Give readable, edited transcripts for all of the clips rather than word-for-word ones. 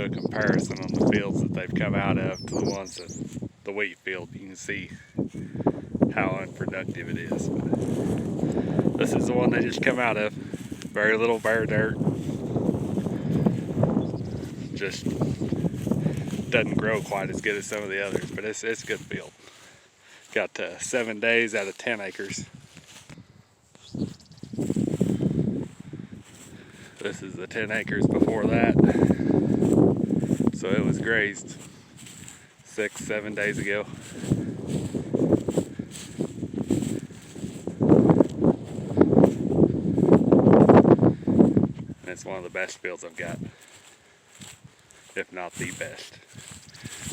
a comparison on the fields that they've come out of to the ones that the wheat field. You can see how unproductive it is. But this is the one they just come out of. Very little bare dirt. Just doesn't grow quite as good as some of the others, but it's a good field. Got 7 days out of 10 acres. This is the 10 acres before that. So it was grazed 6-7 days ago. And it's one of the best fields I've got, if not the best.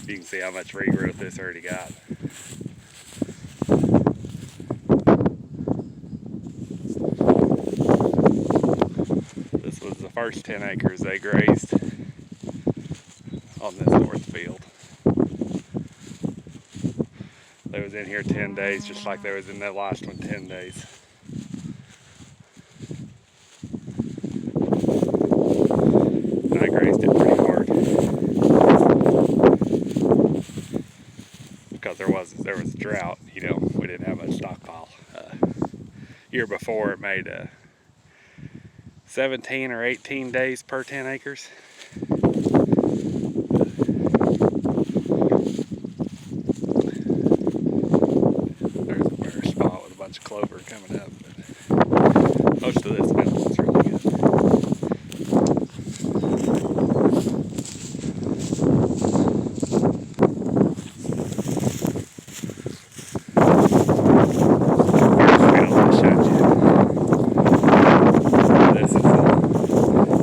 You can see how much regrowth this already got. This was the first 10 acres they grazed on this north field. They was in here 10 days, just like they was in that last one 10 days. And I grazed it pretty hard because there was a drought. You know, we didn't have much stockpile. Year before it made 17 or 18 days per 10 acres. There's a bare spot with a bunch of clover coming up, but most of this field is really good.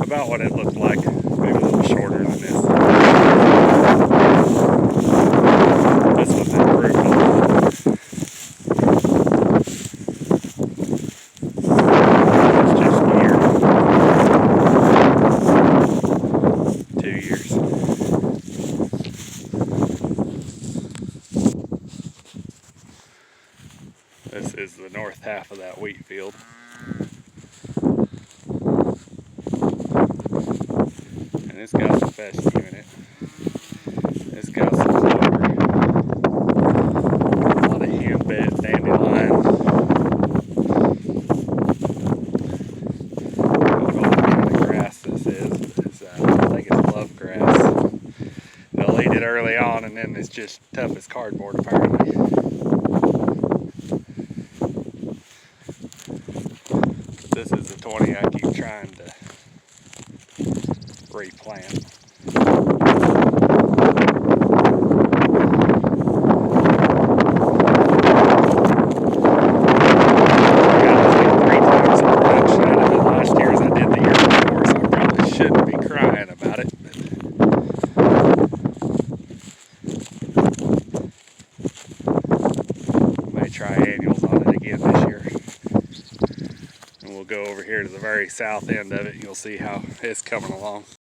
About what it looked like, maybe a little shorter than this. This was improved. It's just a year. 2 years. This is the north half of that wheat field. And it's got some fescue in it. It's got some clover. A lot of hembed, dandelion. I don't know what kind of grass this is. I think it's bluff grass. They'll eat it early on and then it's just tough as cardboard apparently. But this is the 20 I keep trying to replant. Try annuals on it again this year. And we'll go over here to the very south end of it and you'll see how it's coming along.